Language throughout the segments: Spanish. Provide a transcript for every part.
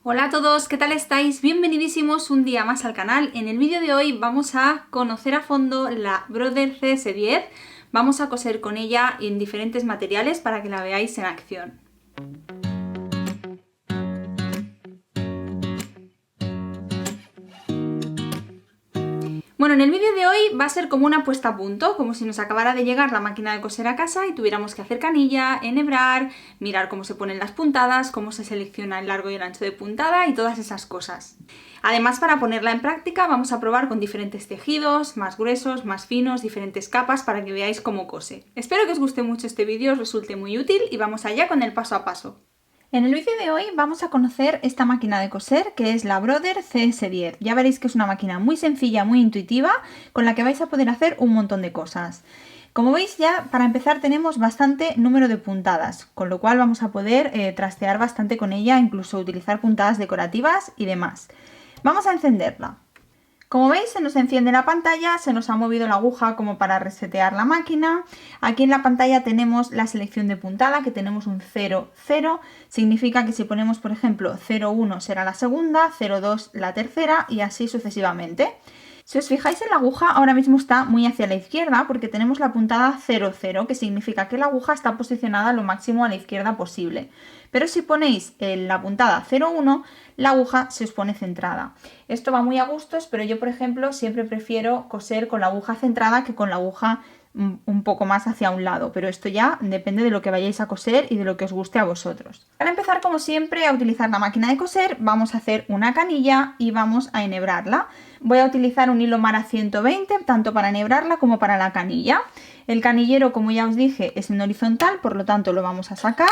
Hola a todos, ¿qué tal estáis? Bienvenidísimos un día más al canal. En el vídeo de hoy vamos a conocer a fondo la Brother CS10. Vamos a coser con ella en diferentes materiales para que la veáis en acción. Bueno, en el vídeo de hoy va a ser como una puesta a punto, como si nos acabara de llegar la máquina de coser a casa y tuviéramos que hacer canilla, enhebrar, mirar cómo se ponen las puntadas, cómo se selecciona el largo y el ancho de puntada y todas esas cosas. Además, para ponerla en práctica vamos a probar con diferentes tejidos, más gruesos, más finos, diferentes capas para que veáis cómo cose. Espero que os guste mucho este vídeo, os resulte muy útil y vamos allá con el paso a paso. En el vídeo de hoy vamos a conocer esta máquina de coser que es la Brother CS10. Ya veréis que es una máquina muy sencilla, muy intuitiva, con la que vais a poder hacer un montón de cosas. Como veis ya, para empezar tenemos bastante número de puntadas, con lo cual vamos a poder trastear bastante con ella, incluso utilizar puntadas decorativas y demás. Vamos a encenderla. Como veis, se nos enciende la pantalla, se nos ha movido la aguja como para resetear la máquina. Aquí en la pantalla tenemos la selección de puntada, que tenemos un 0, 0. Significa que si ponemos, por ejemplo, 0, 1 será la segunda, 0, 2 la tercera y así sucesivamente. Si os fijáis en la aguja, ahora mismo está muy hacia la izquierda porque tenemos la puntada 0, 0, que significa que la aguja está posicionada lo máximo a la izquierda posible. Pero si ponéis la puntada 0, 1, la aguja se os pone centrada. Esto va muy a gustos, pero yo, por ejemplo, siempre prefiero coser con la aguja centrada que con la aguja un poco más hacia un lado, pero esto ya depende de lo que vayáis a coser y de lo que os guste a vosotros. Para empezar, como siempre, a utilizar la máquina de coser, vamos a hacer una canilla y vamos a enhebrarla. Voy a utilizar un hilo Mara 120, tanto para enhebrarla como para la canilla. El canillero, como ya os dije, es en horizontal, por lo tanto lo vamos a sacar.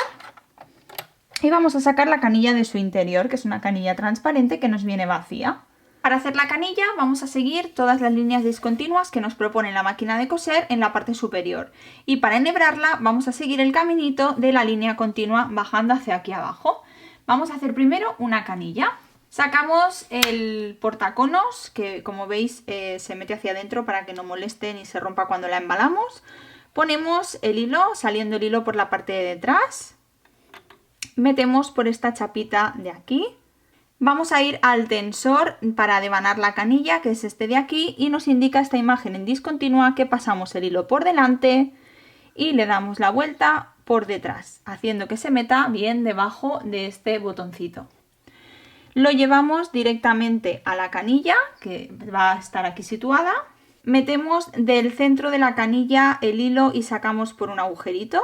Y vamos a sacar la canilla de su interior, que es una canilla transparente que nos viene vacía. Para hacer la canilla vamos a seguir todas las líneas discontinuas que nos propone la máquina de coser en la parte superior. Y para enhebrarla vamos a seguir el caminito de la línea continua bajando hacia aquí abajo. Vamos a hacer primero una canilla. Sacamos el portaconos, que como veis se mete hacia adentro para que no moleste ni se rompa cuando la embalamos. Ponemos el hilo, saliendo el hilo por la parte de detrás. Metemos por esta chapita de aquí. Vamos a ir al tensor para devanar la canilla, que es este de aquí, y nos indica esta imagen en discontinua que pasamos el hilo por delante y le damos la vuelta por detrás, haciendo que se meta bien debajo de este botoncito. Lo llevamos directamente a la canilla, que va a estar aquí situada. Metemos del centro de la canilla el hilo y sacamos por un agujerito.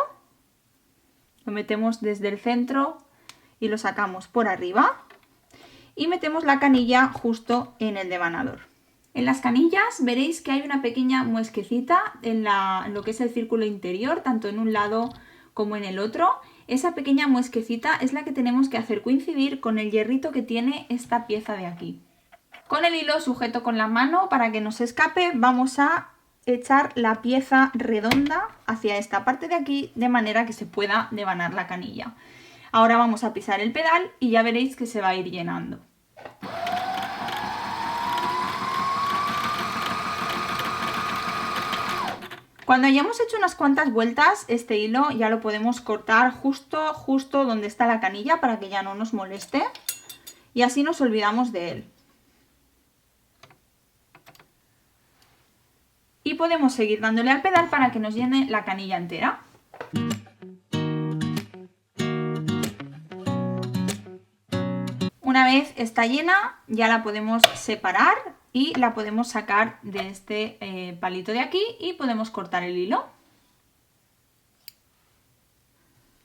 Lo metemos desde el centro y lo sacamos por arriba. Y metemos la canilla justo en el devanador. En las canillas veréis que hay una pequeña muesquecita en lo que es el círculo interior, tanto en un lado como en el otro. Esa pequeña muesquecita es la que tenemos que hacer coincidir con el hierrito que tiene esta pieza de aquí. Con el hilo sujeto con la mano para que no se escape, vamos a echar la pieza redonda hacia esta parte de aquí de manera que se pueda devanar la canilla. Ahora vamos a pisar el pedal y ya veréis que se va a ir llenando. Cuando hayamos hecho unas cuantas vueltas, este hilo ya lo podemos cortar justo donde está la canilla para que ya no nos moleste y así nos olvidamos de él. Y podemos seguir dándole al pedal para que nos llene la canilla entera. Una vez está llena, ya la podemos separar y la podemos sacar de este palito de aquí y podemos cortar el hilo.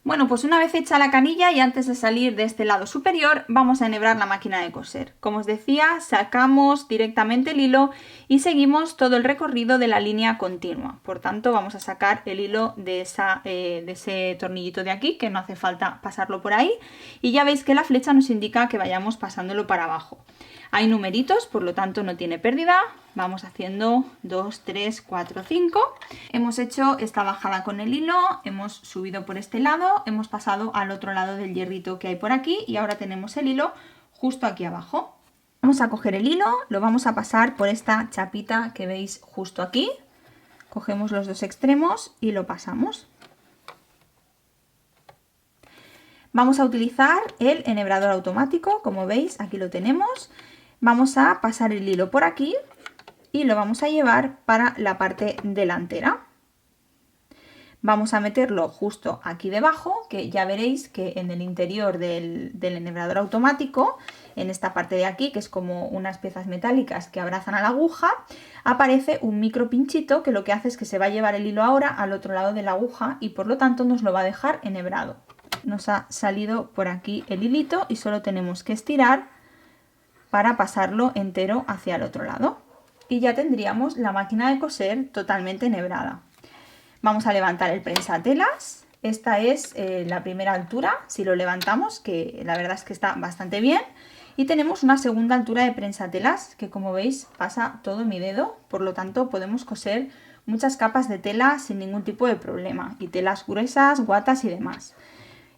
Bueno, pues una vez hecha la canilla y antes de salir de este lado superior, vamos a enhebrar la máquina de coser. Como os decía, sacamos directamente el hilo y seguimos todo el recorrido de la línea continua. Por tanto, vamos a sacar el hilo de ese tornillito de aquí, que no hace falta pasarlo por ahí. Y ya veis que la flecha nos indica que vayamos pasándolo para abajo. Hay numeritos, por lo tanto no tiene pérdida. Vamos haciendo 2, 3, 4, 5. Hemos hecho esta bajada con el hilo, hemos subido por este lado, hemos pasado al otro lado del hierrito que hay por aquí y ahora tenemos el hilo justo aquí abajo. Vamos a coger el hilo, lo vamos a pasar por esta chapita que veis justo aquí. Cogemos los dos extremos y lo pasamos. Vamos a utilizar el enhebrador automático, como veis, aquí lo tenemos. Vamos a pasar el hilo por aquí y lo vamos a llevar para la parte delantera. Vamos a meterlo justo aquí debajo, que ya veréis que en el interior del enhebrador automático, en esta parte de aquí, que es como unas piezas metálicas que abrazan a la aguja, aparece un micro pinchito que lo que hace es que se va a llevar el hilo ahora al otro lado de la aguja y por lo tanto nos lo va a dejar enhebrado. Nos ha salido por aquí el hilito y solo tenemos que estirar para pasarlo entero hacia el otro lado. Y ya tendríamos la máquina de coser totalmente enhebrada. Vamos a levantar el prensatelas. Esta es la primera altura, si lo levantamos, que la verdad es que está bastante bien. Y tenemos una segunda altura de prensatelas, que como veis pasa todo mi dedo, por lo tanto podemos coser muchas capas de tela sin ningún tipo de problema. Y telas gruesas, guatas y demás.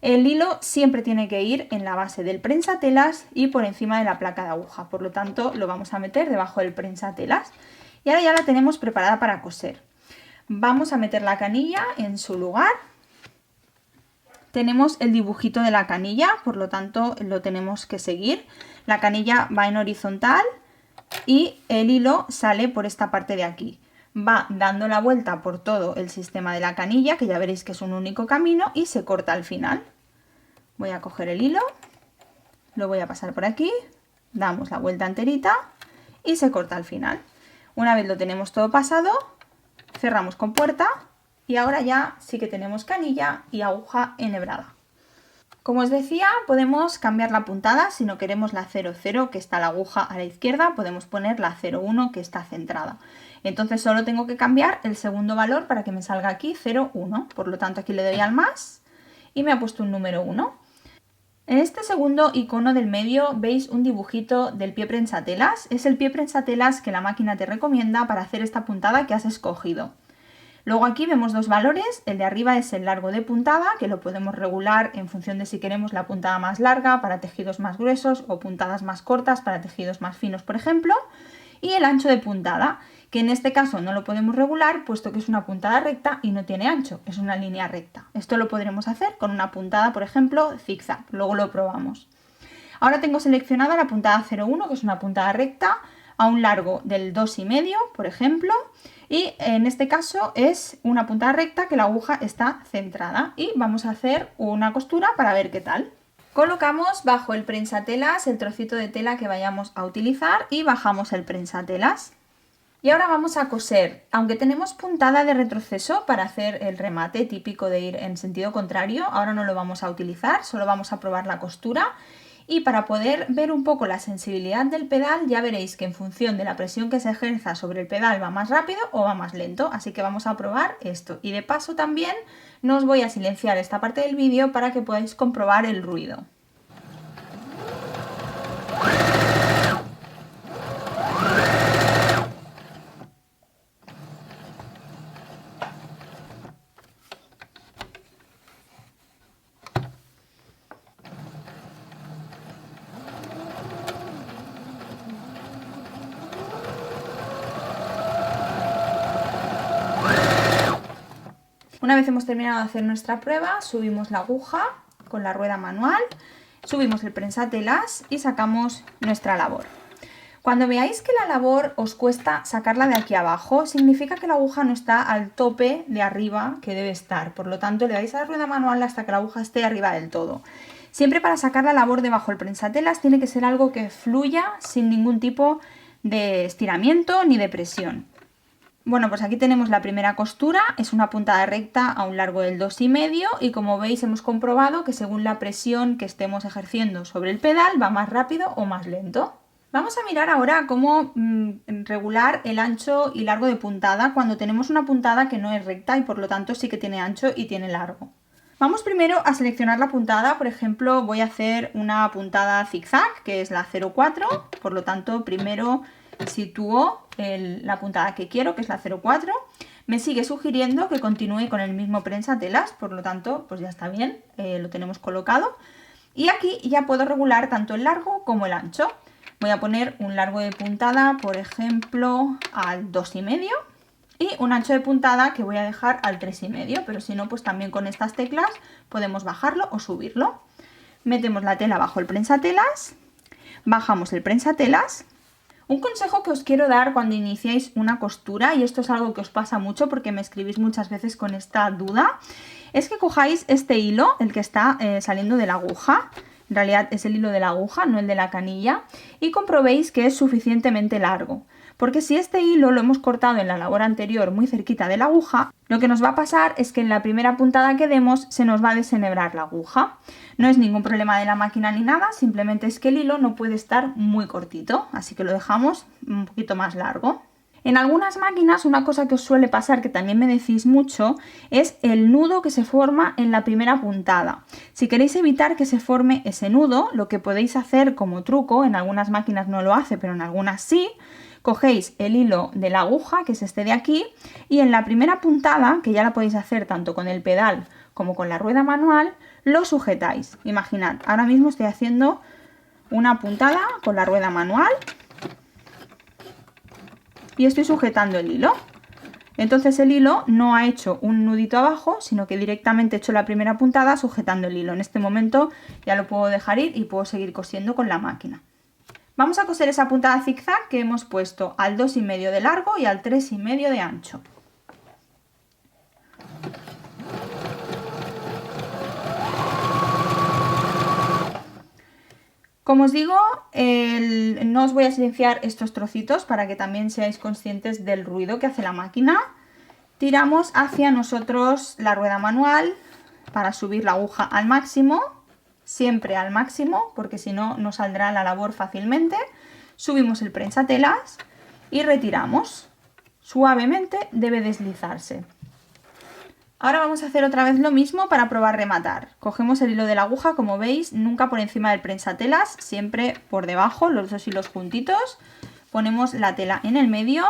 El hilo siempre tiene que ir en la base del prensatelas y por encima de la placa de aguja, por lo tanto lo vamos a meter debajo del prensatelas. Y ahora ya la tenemos preparada para coser. Vamos a meter la canilla en su lugar. Tenemos el dibujito de la canilla, por lo tanto lo tenemos que seguir. La canilla va en horizontal y el hilo sale por esta parte de aquí. Va dando la vuelta por todo el sistema de la canilla, que ya veréis que es un único camino, y se corta al final. Voy a coger el hilo, lo voy a pasar por aquí, damos la vuelta enterita y se corta al final. Una vez lo tenemos todo pasado, cerramos con puerta y ahora ya sí que tenemos canilla y aguja enhebrada. Como os decía, podemos cambiar la puntada. Si no queremos la 00, que está la aguja a la izquierda, podemos poner la 01, que está centrada. Entonces solo tengo que cambiar el segundo valor para que me salga aquí 01. Por lo tanto aquí le doy al más y me ha puesto un número 1. En este segundo icono del medio veis un dibujito del pie prensatelas. Es el pie prensatelas que la máquina te recomienda para hacer esta puntada que has escogido. Luego aquí vemos dos valores. El de arriba es el largo de puntada, que lo podemos regular en función de si queremos la puntada más larga para tejidos más gruesos o puntadas más cortas para tejidos más finos, por ejemplo. Y el ancho de puntada, que en este caso no lo podemos regular puesto que es una puntada recta y no tiene ancho, es una línea recta. Esto lo podremos hacer con una puntada, por ejemplo, zigzag, luego lo probamos. Ahora tengo seleccionada la puntada 01, que es una puntada recta a un largo del 2,5, por ejemplo, y en este caso es una puntada recta que la aguja está centrada y vamos a hacer una costura para ver qué tal. Colocamos bajo el prensatelas el trocito de tela que vayamos a utilizar y bajamos el prensatelas. Y ahora vamos a coser. Aunque tenemos puntada de retroceso para hacer el remate típico de ir en sentido contrario, ahora no lo vamos a utilizar, solo vamos a probar la costura. Y para poder ver un poco la sensibilidad del pedal, ya veréis que en función de la presión que se ejerza sobre el pedal va más rápido o va más lento. Así que vamos a probar esto. Y de paso también no os voy a silenciar esta parte del vídeo para que podáis comprobar el ruido. Una vez hemos terminado de hacer nuestra prueba, subimos la aguja con la rueda manual, subimos el prensatelas y sacamos nuestra labor. Cuando veáis que la labor os cuesta sacarla de aquí abajo, significa que la aguja no está al tope de arriba que debe estar. Por lo tanto, le dais a la rueda manual hasta que la aguja esté arriba del todo. Siempre para sacar la labor debajo del prensatelas tiene que ser algo que fluya sin ningún tipo de estiramiento ni de presión. Bueno, pues aquí tenemos la primera costura, es una puntada recta a un largo del 2,5 y como veis hemos comprobado que según la presión que estemos ejerciendo sobre el pedal va más rápido o más lento. Vamos a mirar ahora cómo regular el ancho y largo de puntada cuando tenemos una puntada que no es recta y por lo tanto sí que tiene ancho y tiene largo. Vamos primero a seleccionar la puntada, por ejemplo voy a hacer una puntada zigzag que es la 04, por lo tanto primero sitúo la puntada que quiero, que es la 04. Me sigue sugiriendo que continúe con el mismo prensatelas, por lo tanto pues ya está bien, lo tenemos colocado. Y aquí ya puedo regular tanto el largo como el ancho. Voy a poner un largo de puntada, por ejemplo, al 2,5 y un ancho de puntada que voy a dejar al 3,5, pero si no, pues también con estas teclas podemos bajarlo o subirlo. Metemos la tela bajo el prensatelas, bajamos el prensatelas. Un consejo que os quiero dar cuando iniciáis una costura, y esto es algo que os pasa mucho porque me escribís muchas veces con esta duda, es que cojáis este hilo, el que está saliendo de la aguja, en realidad es el hilo de la aguja, no el de la canilla, y comprobéis que es suficientemente largo. Porque si este hilo lo hemos cortado en la labor anterior muy cerquita de la aguja, lo que nos va a pasar es que en la primera puntada que demos se nos va a desenhebrar la aguja. No es ningún problema de la máquina ni nada, simplemente es que el hilo no puede estar muy cortito, así que lo dejamos un poquito más largo. En algunas máquinas una cosa que os suele pasar, que también me decís mucho, es el nudo que se forma en la primera puntada. Si queréis evitar que se forme ese nudo, lo que podéis hacer como truco, en algunas máquinas no lo hace, pero en algunas sí, cogéis el hilo de la aguja, que es este de aquí, y en la primera puntada, que ya la podéis hacer tanto con el pedal como con la rueda manual, lo sujetáis. Imaginad, ahora mismo estoy haciendo una puntada con la rueda manual y estoy sujetando el hilo. Entonces el hilo no ha hecho un nudito abajo, sino que directamente he hecho la primera puntada sujetando el hilo. En este momento ya lo puedo dejar ir y puedo seguir cosiendo con la máquina. Vamos a coser esa puntada zigzag que hemos puesto al 2,5 de largo y al 3,5 de ancho. Como os digo, no os voy a silenciar estos trocitos para que también seáis conscientes del ruido que hace la máquina. Tiramos hacia nosotros la rueda manual para subir la aguja al máximo, siempre al máximo, porque si no, no saldrá la labor fácilmente. Subimos el prensatelas y retiramos. Suavemente debe deslizarse. Ahora vamos a hacer otra vez lo mismo para probar rematar. Cogemos el hilo de la aguja, como veis, nunca por encima del prensatelas, siempre por debajo, los dos hilos juntitos. Ponemos la tela en el medio,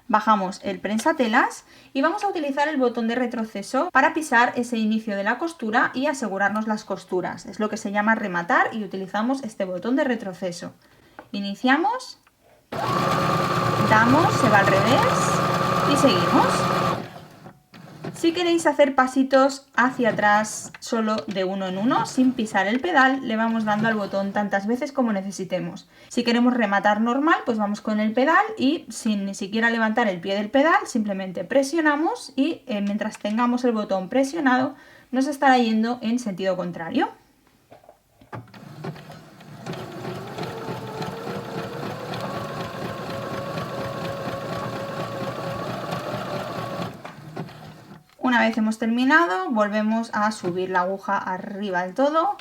bajamos el prensatelas y vamos a utilizar el botón de retroceso para pisar ese inicio de la costura y asegurarnos las costuras. Es lo que se llama rematar y utilizamos este botón de retroceso. Iniciamos, damos, se va al revés y seguimos. Si queréis hacer pasitos hacia atrás solo de uno en uno, sin pisar el pedal, le vamos dando al botón tantas veces como necesitemos. Si queremos rematar normal, pues vamos con el pedal y sin ni siquiera levantar el pie del pedal, simplemente presionamos y mientras tengamos el botón presionado, nos estará yendo en sentido contrario. Una vez hemos terminado, volvemos a subir la aguja arriba del todo,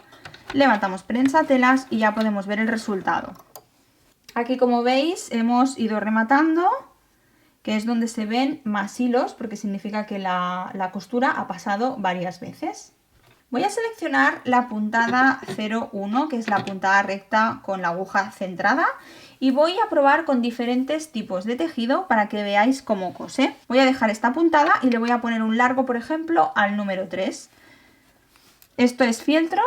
levantamos prensatelas y ya podemos ver el resultado. Aquí, como veis, hemos ido rematando, que es donde se ven más hilos, porque significa que la costura ha pasado varias veces. Voy a seleccionar la puntada 01, que es la puntada recta con la aguja centrada, y voy a probar con diferentes tipos de tejido para que veáis cómo cose. Voy a dejar esta puntada y le voy a poner un largo, por ejemplo, al número 3. Esto es fieltro.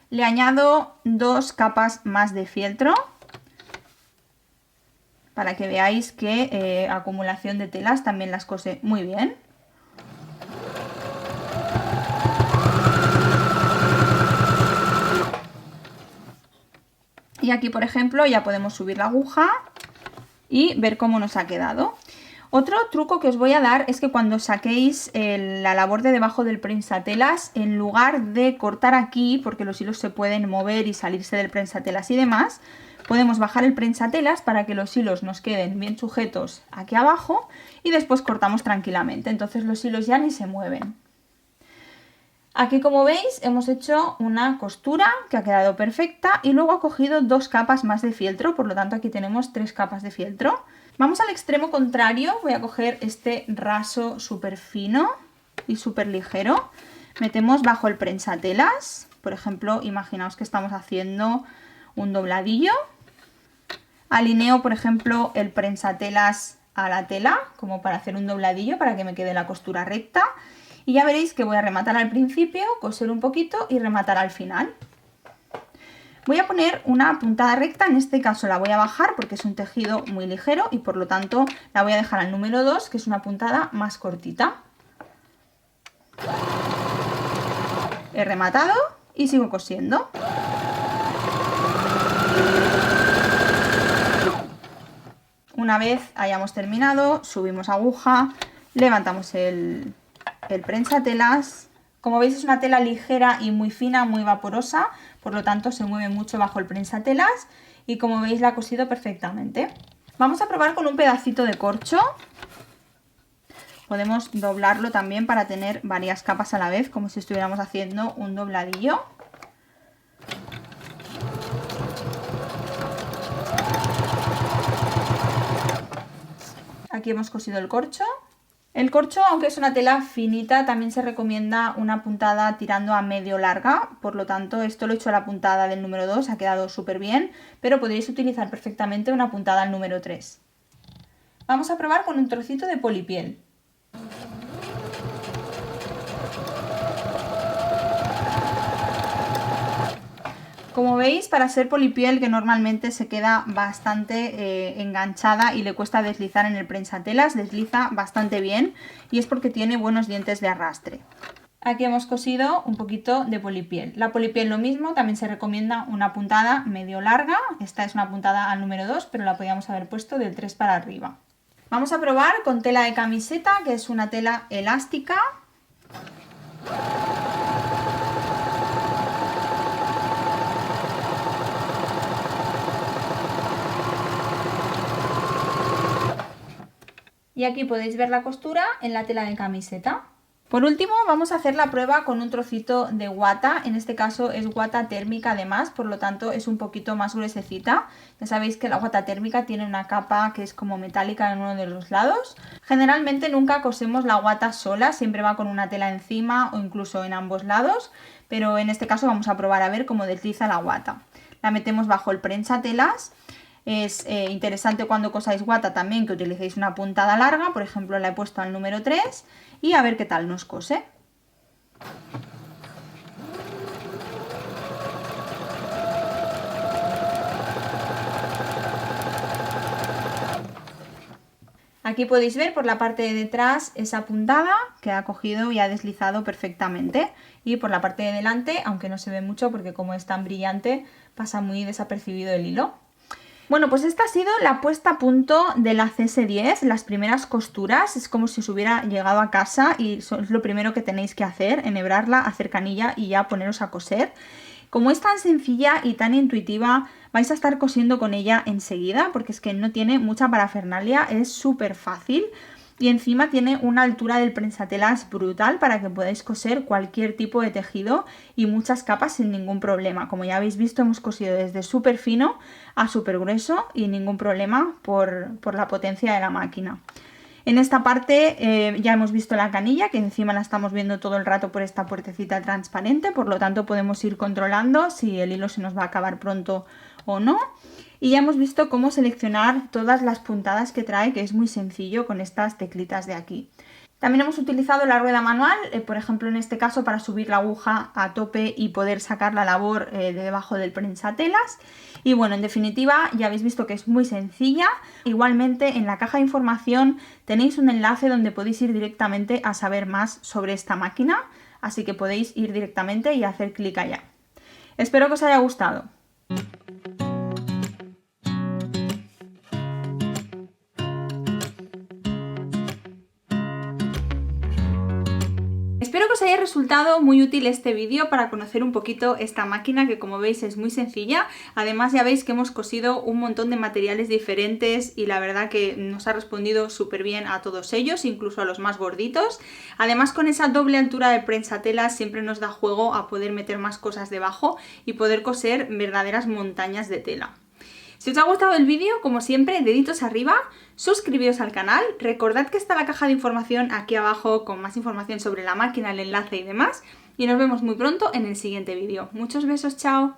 Le añado 2 capas más de fieltro para que veáis que acumulación de telas también las cose muy bien. Y aquí, por ejemplo, ya podemos subir la aguja y ver cómo nos ha quedado. Otro truco que os voy a dar es que cuando saquéis la labor de debajo del prensatelas, en lugar de cortar aquí, porque los hilos se pueden mover y salirse del prensatelas y demás, podemos bajar el prensatelas para que los hilos nos queden bien sujetos aquí abajo y después cortamos tranquilamente. Entonces los hilos ya ni se mueven. Aquí, como veis, hemos hecho una costura que ha quedado perfecta y luego ha cogido 2 capas más de fieltro, por lo tanto aquí tenemos 3 capas de fieltro. Vamos al extremo contrario, voy a coger este raso súper fino y súper ligero. Metemos bajo el prensatelas, por ejemplo, imaginaos que estamos haciendo un dobladillo. Alineo, por ejemplo, el prensatelas a la tela, como para hacer un dobladillo, para que me quede la costura recta. Y ya veréis que voy a rematar al principio, coser un poquito y rematar al final. Voy a poner una puntada recta, en este caso la voy a bajar porque es un tejido muy ligero y por lo tanto la voy a dejar al número 2, que es una puntada más cortita. He rematado y sigo cosiendo. Una vez hayamos terminado, subimos aguja, levantamos el prensatelas. Como veis es una tela ligera y muy fina, muy vaporosa, por lo tanto se mueve mucho bajo el prensatelas y como veis la ha cosido perfectamente. Vamos a probar con un pedacito de corcho. Podemos doblarlo también para tener varias capas a la vez, como si estuviéramos haciendo un dobladillo. Aquí hemos cosido el corcho. El corcho, aunque es una tela finita, también se recomienda una puntada tirando a medio larga. Por lo tanto, esto lo he hecho a la puntada del número 2, ha quedado súper bien, pero podréis utilizar perfectamente una puntada al número 3. Vamos a probar con un trocito de polipiel. Como veis, para ser polipiel, que normalmente se queda bastante enganchada y le cuesta deslizar en el prensatelas, desliza bastante bien y es porque tiene buenos dientes de arrastre. Aquí hemos cosido un poquito de polipiel. La polipiel lo mismo, también se recomienda una puntada medio larga. Esta es una puntada al número 2, pero la podríamos haber puesto del 3 para arriba. Vamos a probar con tela de camiseta, que es una tela elástica. Y aquí podéis ver la costura en la tela de camiseta. Por último vamos a hacer la prueba con un trocito de guata, en este caso es guata térmica además, por lo tanto es un poquito más gruesecita. Ya sabéis que la guata térmica tiene una capa que es como metálica en uno de los lados. Generalmente nunca cosemos la guata sola, siempre va con una tela encima o incluso en ambos lados, pero en este caso vamos a probar a ver cómo desliza la guata. La metemos bajo el prensatelas. Es interesante cuando cosáis guata también que utilicéis una puntada larga, por ejemplo la he puesto al número 3 y a ver qué tal nos cose. Aquí podéis ver por la parte de detrás esa puntada que ha cogido y ha deslizado perfectamente y por la parte de delante, aunque no se ve mucho porque como es tan brillante pasa muy desapercibido el hilo. Bueno, pues esta ha sido la puesta a punto de la CS10, las primeras costuras, es como si os hubiera llegado a casa y es lo primero que tenéis que hacer, enhebrarla, hacer canilla y ya poneros a coser. Como es tan sencilla y tan intuitiva, vais a estar cosiendo con ella enseguida porque es que no tiene mucha parafernalia, es súper fácil. Y encima tiene una altura del prensatelas brutal para que podáis coser cualquier tipo de tejido y muchas capas sin ningún problema. Como ya habéis visto, hemos cosido desde súper fino a súper grueso y ningún problema por la potencia de la máquina. En esta parte ya hemos visto la canilla, que encima la estamos viendo todo el rato por esta puertecita transparente, por lo tanto podemos ir controlando si el hilo se nos va a acabar pronto o no. Y ya hemos visto cómo seleccionar todas las puntadas que trae, que es muy sencillo con estas teclitas de aquí. También hemos utilizado la rueda manual, por ejemplo en este caso para subir la aguja a tope y poder sacar la labor de debajo del prensatelas. Y bueno, en definitiva ya habéis visto que es muy sencilla. Igualmente en la caja de información tenéis un enlace donde podéis ir directamente a saber más sobre esta máquina, así que podéis ir directamente y hacer clic allá. Espero que os haya gustado. Espero que os haya resultado muy útil este vídeo para conocer un poquito esta máquina que como veis es muy sencilla. Además ya veis que hemos cosido un montón de materiales diferentes y la verdad que nos ha respondido súper bien a todos ellos, incluso a los más gorditos. Además con esa doble altura de prensatelas siempre nos da juego a poder meter más cosas debajo y poder coser verdaderas montañas de tela. Si os ha gustado el vídeo, como siempre, deditos arriba, suscribíos al canal, recordad que está la caja de información aquí abajo con más información sobre la máquina, el enlace y demás, y nos vemos muy pronto en el siguiente vídeo. Muchos besos, chao.